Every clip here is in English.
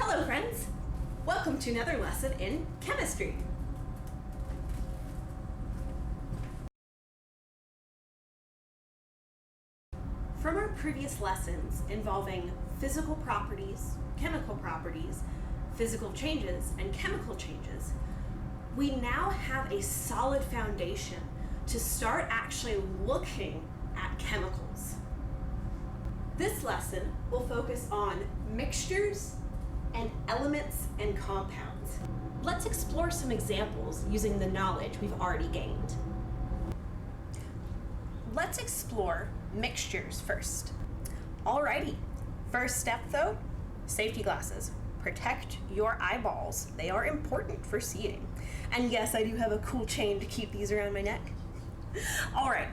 Hello friends! Welcome to another lesson in chemistry. From our previous lessons involving physical properties, chemical properties, physical changes, and chemical changes, we now have a solid foundation to start actually looking at chemicals. This lesson will focus on mixtures and elements and compounds. Let's explore some examples using the knowledge we've already gained. Let's explore mixtures first. Alrighty, first step though, safety glasses. Protect your eyeballs. They are important for seeing. And yes, I do have a cool chain to keep these around my neck. All right,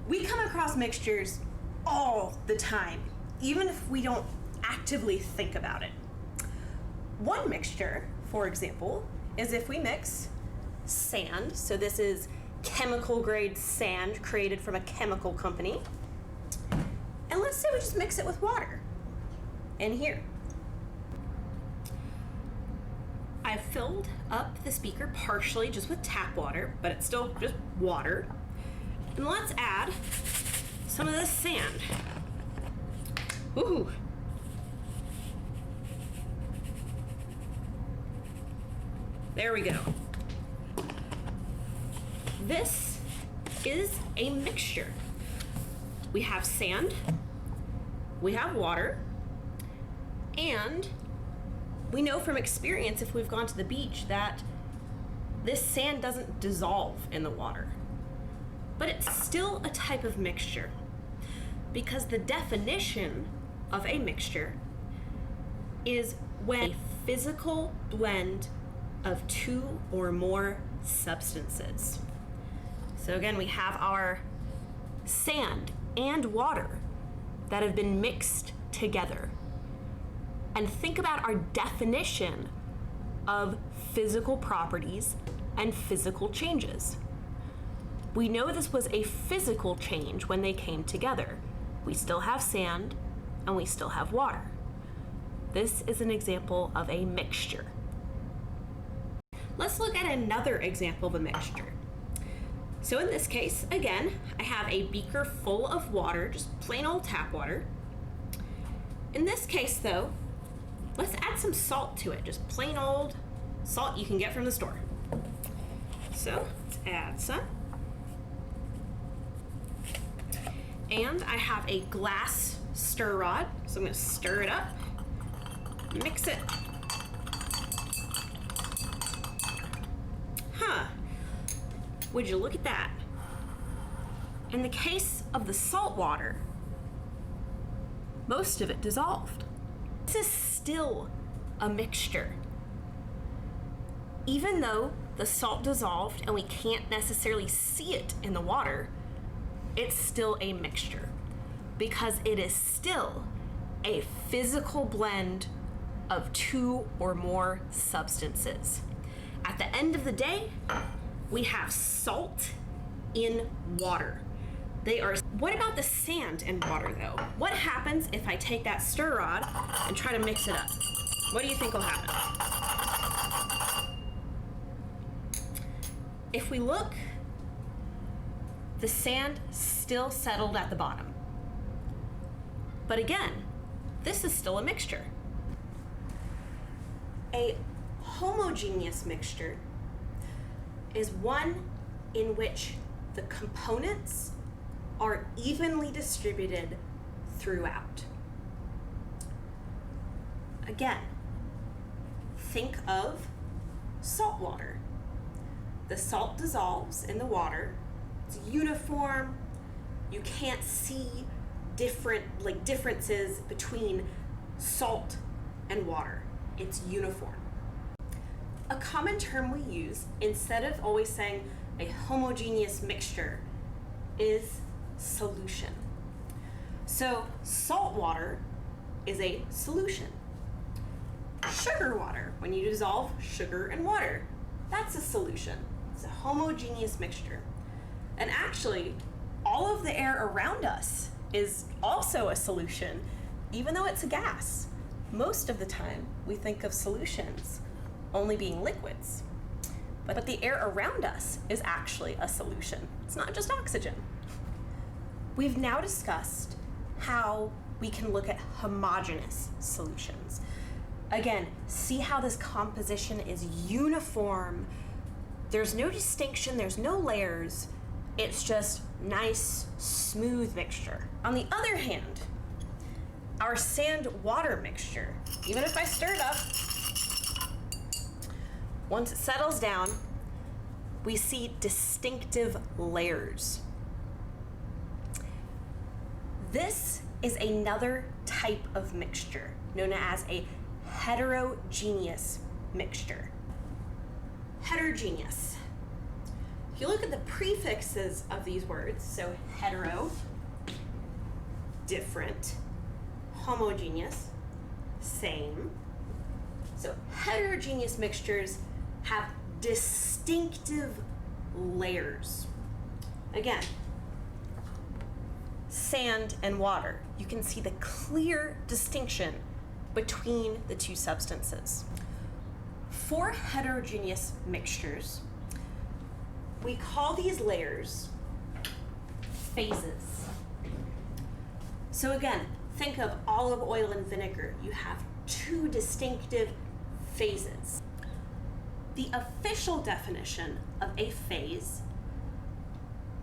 we come across mixtures all the time, even if we don't actively think about it. One mixture, for example, is if we mix sand. So this is chemical grade sand created from a chemical company. And let's say we just mix it with water in here. I've filled up the speaker partially just with tap water, but it's still just water. And let's add some of this sand. Woohoo! There we go. This is a mixture. We have sand, we have water, and we know from experience if we've gone to the beach that this sand doesn't dissolve in the water. But it's still a type of mixture because the definition of a mixture is when a physical blend of two or more substances. So again, we have our sand and water that have been mixed together. And think about our definition of physical properties and physical changes. We know this was a physical change when they came together. We still have sand and we still have water. This is an example of a mixture. Let's look at another example of a mixture. So in this case, again, I have a beaker full of water, just plain old tap water. In this case though, let's add some salt to it, just plain old salt you can get from the store. So let's add some. And I have a glass stir rod, so I'm gonna stir it up, mix it. Would you look at that? In the case of the salt water, most of it dissolved. This is still a mixture. Even though the salt dissolved and we can't necessarily see it in the water, it's still a mixture because it is still a physical blend of two or more substances. At the end of the day, we have salt in water. What about the sand in water though? What happens if I take that stir rod and try to mix it up? What do you think will happen? If we look, the sand still settled at the bottom. But again, this is still a mixture. A homogeneous mixture is one in which the components are evenly distributed throughout. Again, think of salt water. The salt dissolves in the water. It's uniform. You can't see differences between salt and water. It's uniform. A common term we use, instead of always saying a homogeneous mixture, is solution. So salt water is a solution. Sugar water, when you dissolve sugar and water, that's a solution. It's a homogeneous mixture. And actually, all of the air around us is also a solution, even though it's a gas. Most of the time, we think of solutions only being liquids, but the air around us is actually a solution. It's not just oxygen. We've now discussed how we can look at homogeneous solutions. Again, see how this composition is uniform. There's no distinction, there's no layers. It's just nice, smooth mixture. On the other hand, our sand-water mixture, even if I stir it up, once it settles down, we see distinctive layers. This is another type of mixture known as a heterogeneous mixture. Heterogeneous. If you look at the prefixes of these words, so hetero, different, homogeneous, same. So heterogeneous mixtures have distinctive layers. Again, sand and water. You can see the clear distinction between the two substances. For heterogeneous mixtures, we call these layers phases. So again, think of olive oil and vinegar. You have two distinctive phases. The official definition of a phase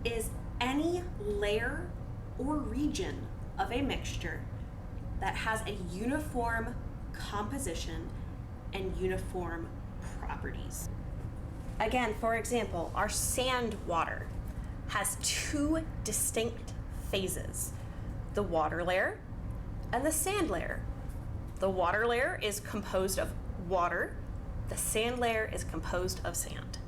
is any layer or region of a mixture that has a uniform composition and uniform properties. Again, for example, our sand water has two distinct phases, the water layer and the sand layer. The water layer is composed of water, the sand layer is composed of sand.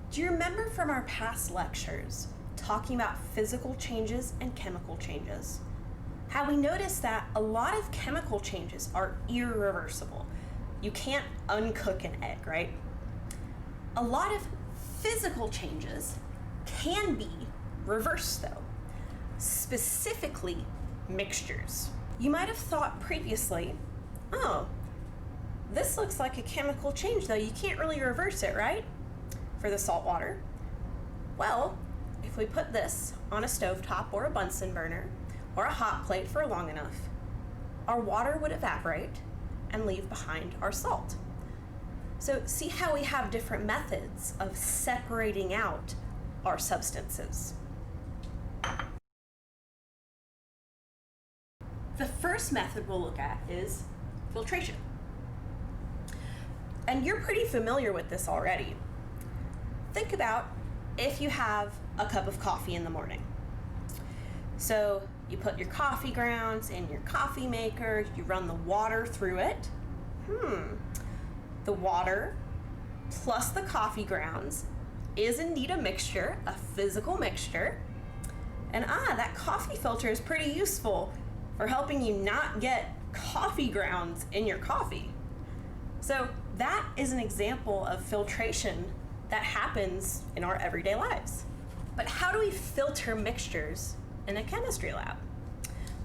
Do you remember from our past lectures talking about physical changes and chemical changes? How we noticed that a lot of chemical changes are irreversible. You can't uncook an egg, right? A lot of physical changes can be reversed though, specifically mixtures. You might have thought previously, oh, this looks like a chemical change though, you can't really reverse it, right? For the salt water. Well, if we put this on a stovetop or a Bunsen burner or a hot plate for long enough, our water would evaporate and leave behind our salt. So see how we have different methods of separating out our substances. The first method we'll look at is filtration. And you're pretty familiar with this already. Think about if you have a cup of coffee in the morning. So you put your coffee grounds in your coffee maker, you run the water through it. The water plus the coffee grounds is indeed a mixture, a physical mixture. And that coffee filter is pretty useful for helping you not get coffee grounds in your coffee. So that is an example of filtration that happens in our everyday lives. But how do we filter mixtures in a chemistry lab?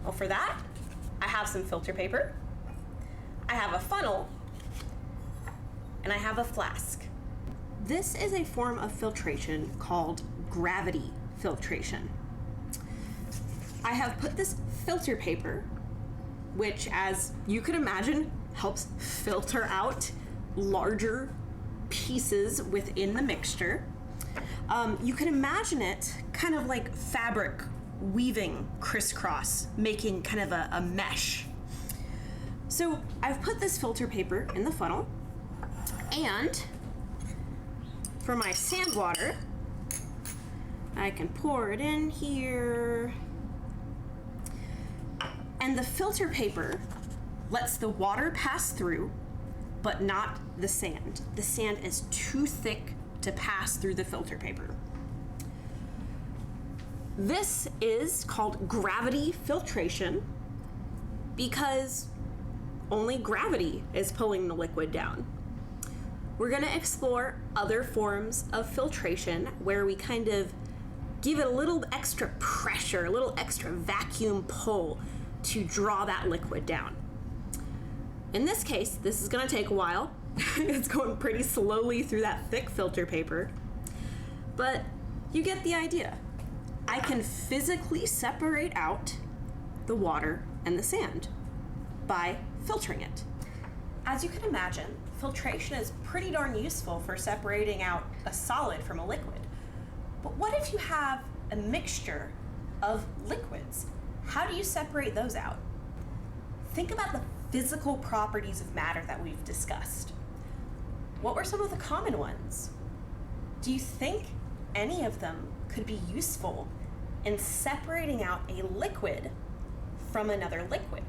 Well, for that, I have some filter paper, I have a funnel, and I have a flask. This is a form of filtration called gravity filtration. I have put this filter paper, which, as you could imagine, helps filter out larger pieces within the mixture. You can imagine it kind of like fabric weaving crisscross, making kind of a mesh. So I've put this filter paper in the funnel, and for my sand water, I can pour it in here. And the filter paper lets the water pass through, but not the sand. The sand is too thick to pass through the filter paper. This is called gravity filtration because only gravity is pulling the liquid down. We're going to explore other forms of filtration where we kind of give it a little extra pressure, a little extra vacuum pull to draw that liquid down. In this case, this is gonna take a while. It's going pretty slowly through that thick filter paper, but you get the idea. I can physically separate out the water and the sand by filtering it. As you can imagine, filtration is pretty darn useful for separating out a solid from a liquid. But what if you have a mixture of liquids? How do you separate those out? Think about the physical properties of matter that we've discussed. What were some of the common ones? Do you think any of them could be useful in separating out a liquid from another liquid?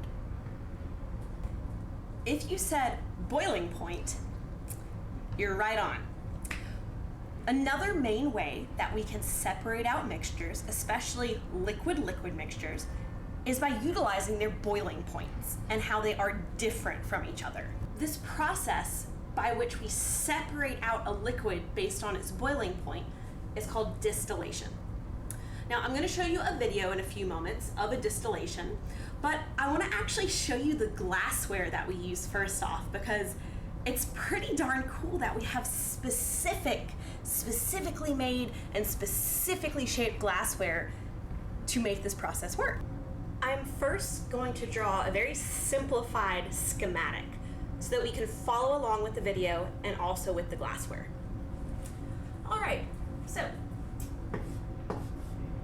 If you said boiling point, you're right on. Another main way that we can separate out mixtures, especially liquid-liquid mixtures, is by utilizing their boiling points and how they are different from each other. This process by which we separate out a liquid based on its boiling point is called distillation. Now, I'm gonna show you a video in a few moments of a distillation, but I wanna actually show you the glassware that we use first off, because it's pretty darn cool that we have specifically made and specifically shaped glassware to make this process work. I'm first going to draw a very simplified schematic so that we can follow along with the video and also with the glassware. All right, so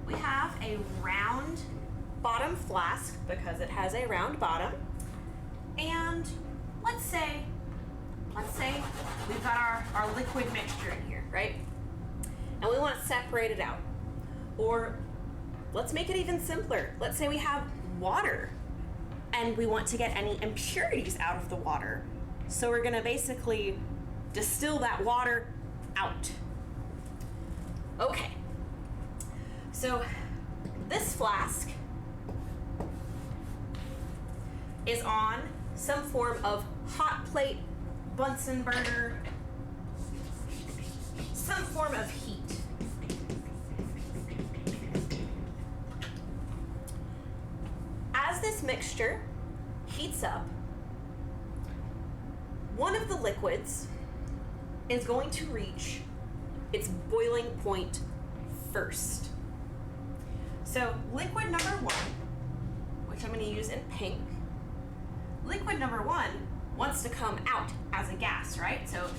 we have a round bottom flask because it has a round bottom. And let's say we've got our liquid mixture in here, right? And we want to separate it out. Or let's make it even simpler. Let's say we have water and we want to get any impurities out of the water. So we're gonna basically distill that water out. Okay, so this flask is on some form of hot plate, Bunsen burner, some form of heat. As this mixture heats up, one of the liquids is going to reach its boiling point first. So liquid number one, which I'm going to use in pink, liquid number one wants to come out as a gas, right? So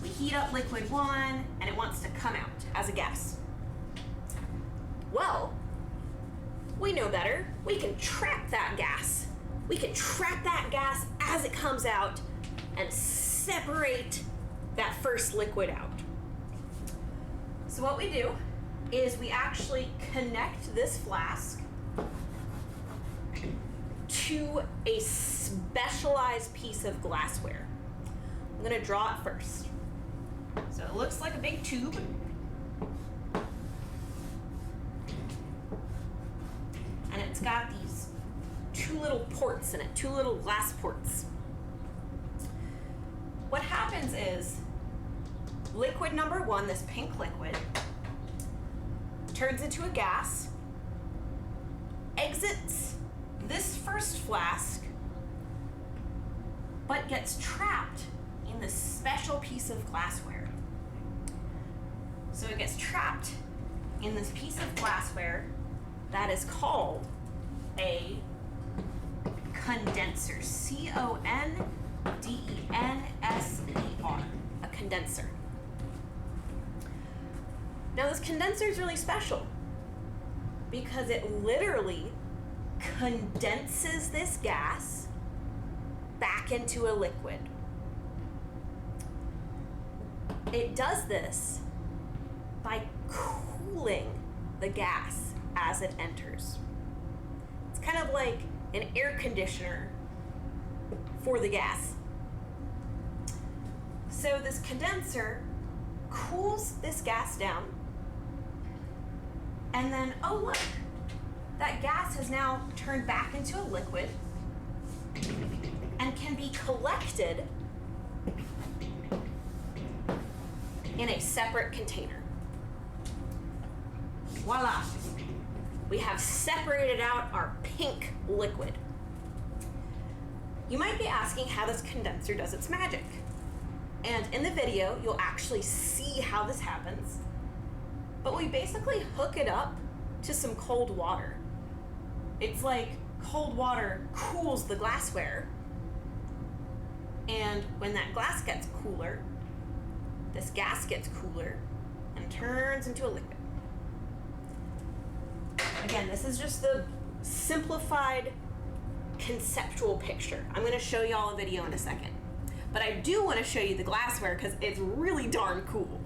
we heat up liquid one and it wants to come out as a gas. Well, we know better. We can trap that gas. We can trap that gas as it comes out and separate that first liquid out. So what we do is we actually connect this flask to a specialized piece of glassware. I'm gonna draw it first. So it looks like a big tube. And it's got these two little ports in it, two little glass ports. What happens is liquid number one, this pink liquid, turns into a gas, exits this first flask, but gets trapped in this special piece of glassware. So it gets trapped in this piece of glassware that is called a condenser. C-O-N-D-E-N-S-E-R, a condenser. Now this condenser is really special because it literally condenses this gas back into a liquid. It does this by cooling the gas as it enters. It's kind of like an air conditioner for the gas. So this condenser cools this gas down, and then, oh look, that gas has now turned back into a liquid and can be collected in a separate container. Voila! We have separated out our pink liquid. You might be asking how this condenser does its magic. And in the video, you'll actually see how this happens. But we basically hook it up to some cold water. It's like cold water cools the glassware. And when that glass gets cooler, this gas gets cooler and turns into a liquid. Again, this is just the simplified conceptual picture. I'm going to show you all a video in a second. But I do want to show you the glassware because it's really darn cool.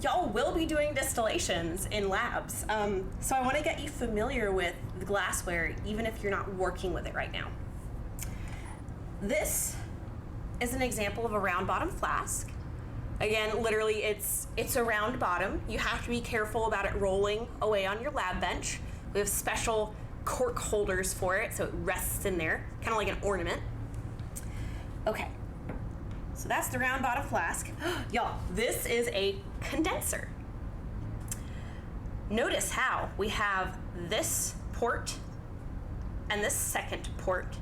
Y'all will be doing distillations in labs, so I want to get you familiar with the glassware even if you're not working with it right now. This is an example of a round bottom flask. Again, literally it's a round bottom. You have to be careful about it rolling away on your lab bench. We have special cork holders for it so it rests in there, kind of like an ornament. Okay. So that's the round bottom flask. Y'all, this is a condenser. Notice how we have this port and this second port.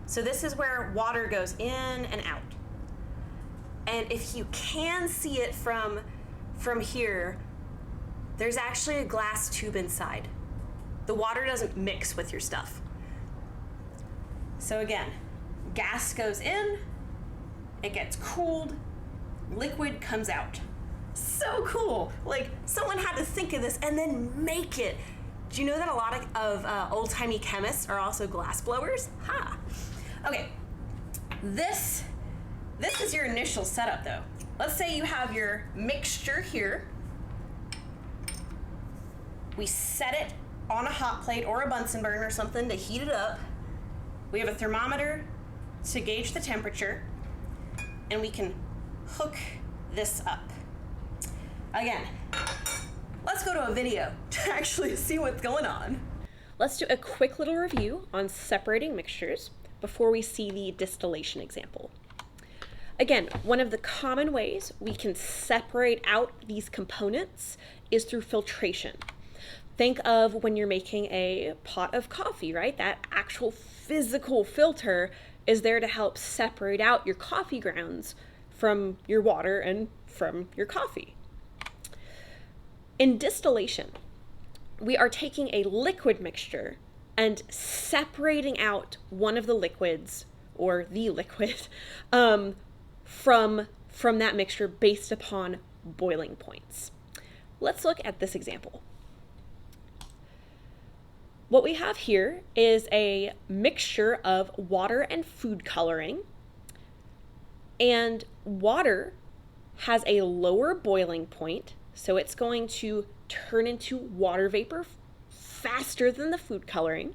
So this is where water goes in and out. And if you can see it from here, there's actually a glass tube inside. The water doesn't mix with your stuff. So again, gas goes in, it gets cooled, liquid comes out. So cool. Like, someone had to think of this and then make it. Do you know that a lot of old-timey chemists are also glass blowers? Ha. Okay, this is your initial setup though. Let's say you have your mixture here. We set it on a hot plate or a Bunsen burner or something to heat it up. We have a thermometer to gauge the temperature, and we can hook this up. Again, let's go to a video to actually see what's going on. Let's do a quick little review on separating mixtures before we see the distillation example. Again, one of the common ways we can separate out these components is through filtration. Think of when you're making a pot of coffee, right? That actual physical filter is there to help separate out your coffee grounds from your water and from your coffee. In distillation, we are taking a liquid mixture and separating out one of the liquids, or the liquid, from that mixture based upon boiling points. Let's look at this example. What we have here is a mixture of water and food coloring, and water has a lower boiling point, so it's going to turn into water vapor faster than the food coloring,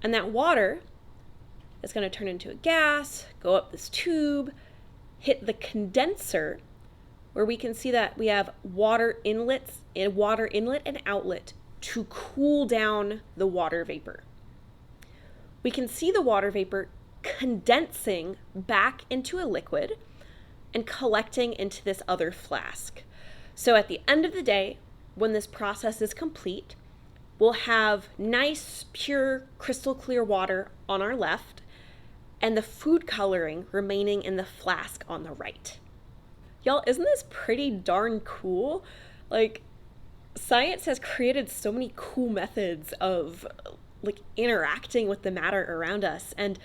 and that water is going to turn into a gas, go up this tube, hit the condenser, where we can see that we have water inlet and outlet to cool down the water vapor. We can see the water vapor condensing back into a liquid and collecting into this other flask. So at the end of the day, when this process is complete, we'll have nice, pure, crystal clear water on our left and the food coloring remaining in the flask on the right. Y'all, isn't this pretty darn cool? Like, science has created so many cool methods of like interacting with the matter around us. And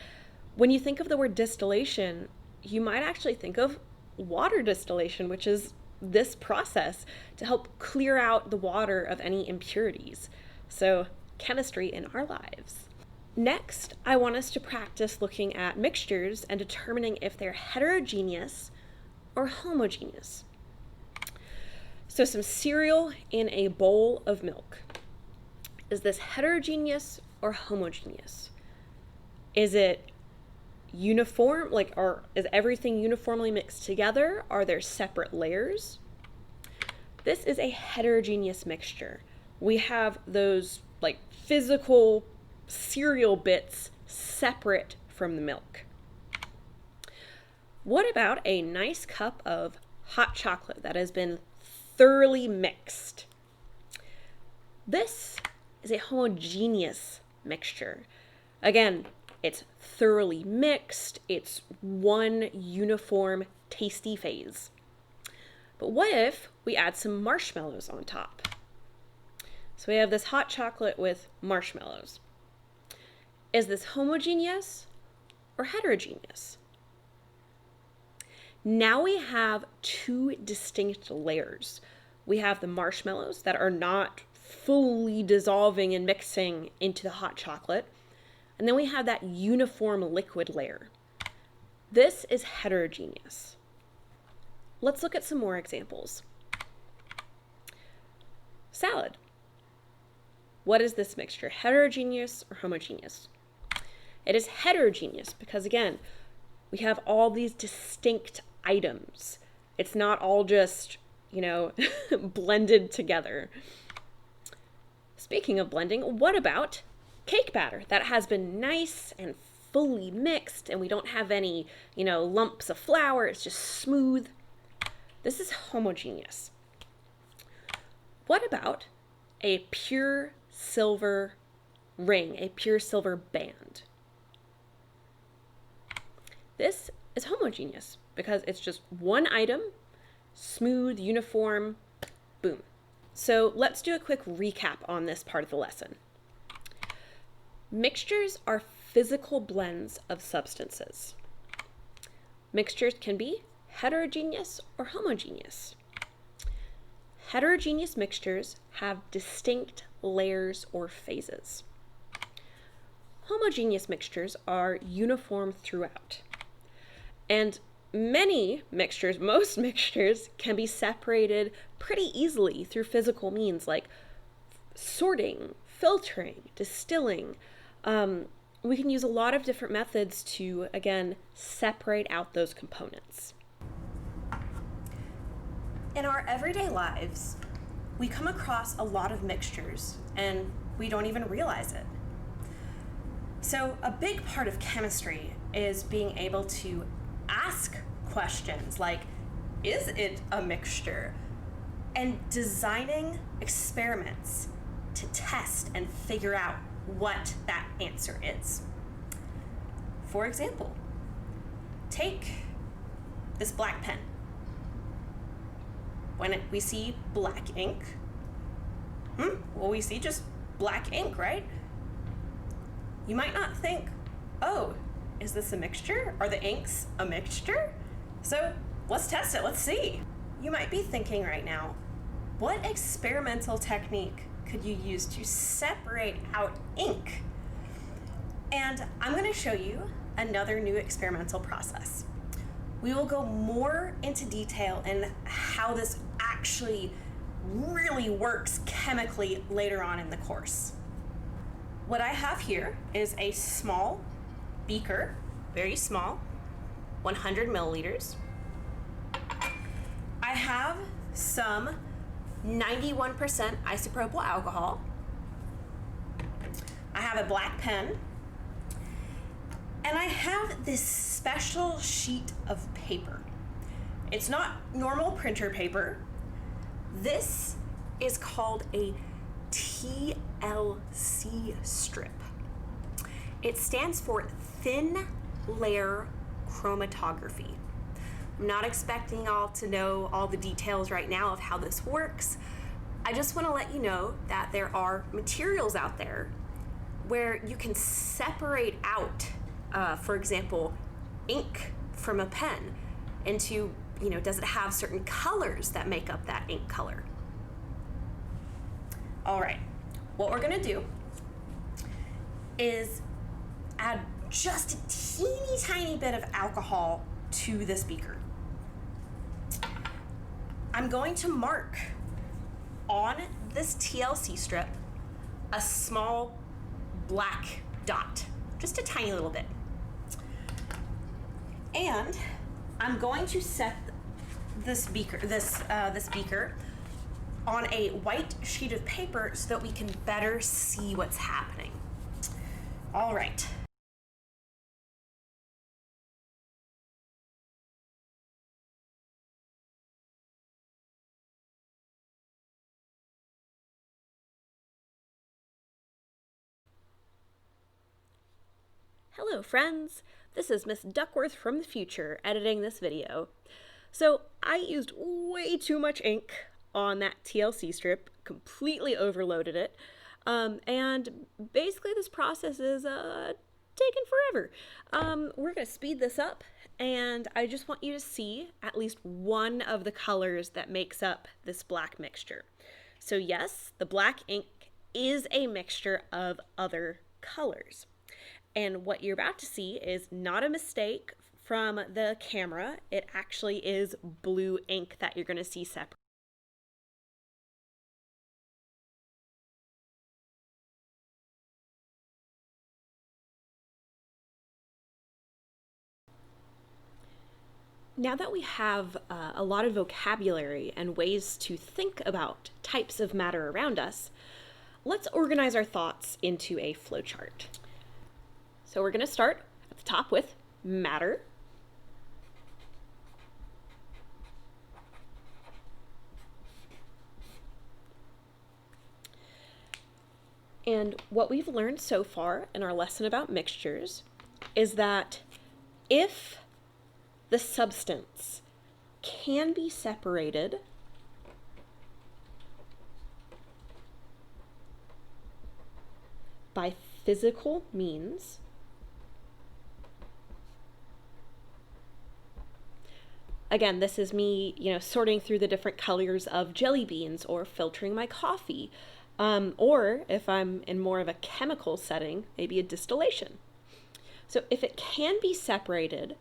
when you think of the word distillation, you might actually think of water distillation, which is this process to help clear out the water of any impurities. So, chemistry in our lives. Next, I want us to practice looking at mixtures and determining if they're heterogeneous or homogeneous. So some cereal in a bowl of milk. Is this heterogeneous or homogeneous? Is it uniform, or is everything uniformly mixed together? Are there separate layers? This is a heterogeneous mixture. We have those physical cereal bits separate from the milk. What about a nice cup of hot chocolate that has been thoroughly mixed. This is a homogeneous mixture. Again, it's thoroughly mixed. It's one uniform tasty phase. But what if we add some marshmallows on top? So we have this hot chocolate with marshmallows. Is this homogeneous or heterogeneous? Now we have two distinct layers. We have the marshmallows that are not fully dissolving and mixing into the hot chocolate. And then we have that uniform liquid layer. This is heterogeneous. Let's look at some more examples. Salad. What is this mixture, heterogeneous or homogeneous? It is heterogeneous because, again, we have all these distinct items. It's not all just, blended together. Speaking of blending, what about cake batter that has been nice and fully mixed and we don't have any, lumps of flour? It's just smooth. This is homogeneous. What about a pure silver ring, a pure silver band? This is homogeneous because it's just one item, smooth, uniform, boom. So let's do a quick recap on this part of the lesson. Mixtures are physical blends of substances. Mixtures can be heterogeneous or homogeneous. Heterogeneous mixtures have distinct layers or phases. Homogeneous mixtures are uniform throughout. And most mixtures can be separated pretty easily through physical means like sorting, filtering, distilling. We can use a lot of different methods to, again, separate out those components. In our everyday lives, we come across a lot of mixtures and we don't even realize it. So a big part of chemistry is being able to ask questions like, is it a mixture? And designing experiments to test and figure out what that answer is. For example, take this black pen. When we see black ink, we see just black ink, right? You might not think, oh, is this a mixture? Are the inks a mixture? So let's test it, let's see. You might be thinking right now, what experimental technique could you use to separate out ink? And I'm going to show you another new experimental process. We will go more into detail in how this actually really works chemically later on in the course. What I have here is a small beaker, very small, 100 milliliters. I have some 91% isopropyl alcohol. I have a black pen. And I have this special sheet of paper. It's not normal printer paper. This is called a TLC strip. It stands for thin layer chromatography. I'm not expecting y'all to know all the details right now of how this works. I just want to let you know that there are materials out there where you can separate out, for example, ink from a pen into, does it have certain colors that make up that ink color? All right, what we're gonna do is add just a teeny tiny bit of alcohol to this beaker. I'm going to mark on this TLC strip a small black dot, just a tiny little bit. And I'm going to set this beaker on a white sheet of paper so that we can better see what's happening. All right. Hello friends, this is Miss Duckworth from the future editing this video. So I used way too much ink on that TLC strip, completely overloaded it, and basically this process is taking forever. We're going to speed this up, and I just want you to see at least one of the colors that makes up this black mixture. So yes, the black ink is a mixture of other colors. And what you're about to see is not a mistake from the camera. It actually is blue ink that you're going to see separate. Now that we have a lot of vocabulary and ways to think about types of matter around us, let's organize our thoughts into a flowchart. So we're going to start at the top with matter. And what we've learned so far in our lesson about mixtures is that if the substance can be separated by physical means, again, this is me, sorting through the different colors of jelly beans or filtering my coffee. Or if I'm in more of a chemical setting, maybe a distillation. So if it can be separated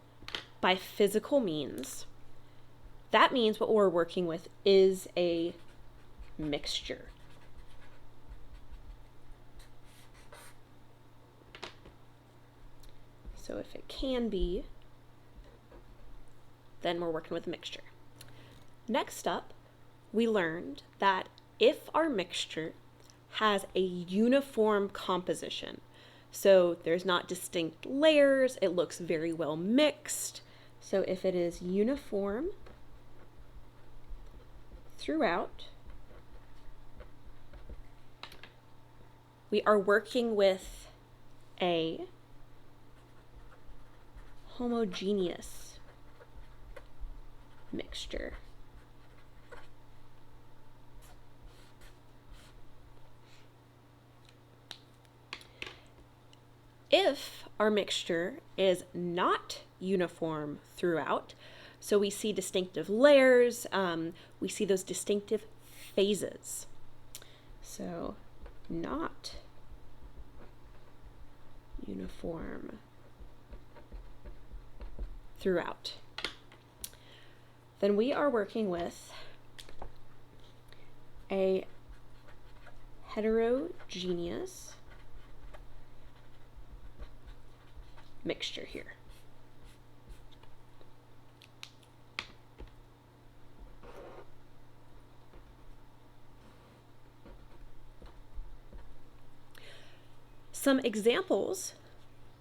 by physical means, that means what we're working with is a mixture. So if it can be, then we're working with a mixture. Next up, we learned that if our mixture has a uniform composition, so there's not distinct layers, it looks very well mixed. So if it is uniform throughout, we are working with a homogeneous mixture. If our mixture is not uniform throughout, so we see distinctive layers, we see those distinctive phases. So not uniform throughout. Then we are working with a heterogeneous mixture here. Some examples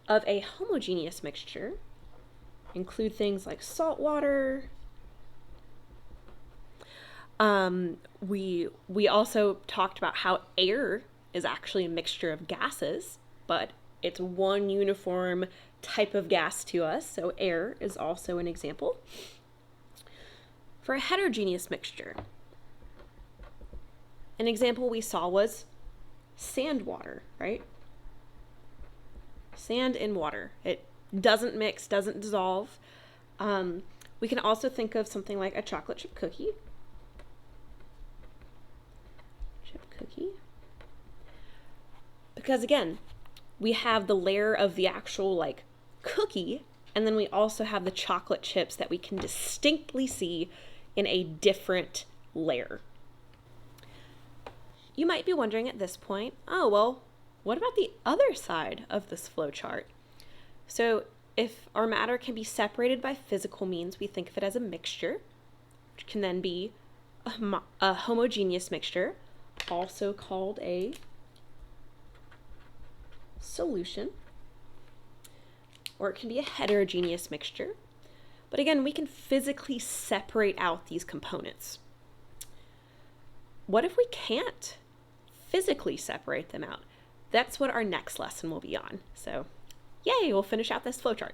of a homogeneous mixture include things like salt water. We also talked about how air is actually a mixture of gases, but it's one uniform type of gas to us, so air is also an example. For a heterogeneous mixture, an example we saw was sand water, right? Sand in water. It doesn't mix, doesn't dissolve. We can also think of something like a chocolate chip cookie. Because again, we have the layer of the actual cookie, and then we also have the chocolate chips that we can distinctly see in a different layer. You might be wondering at this point, oh, well, what about the other side of this flowchart? So if our matter can be separated by physical means, we think of it as a mixture, which can then be a homogeneous mixture, also called a solution, or it can be a heterogeneous mixture. But again, we can physically separate out these components. What if we can't physically separate them out? That's what our next lesson will be on. So yay, we'll finish out this flowchart.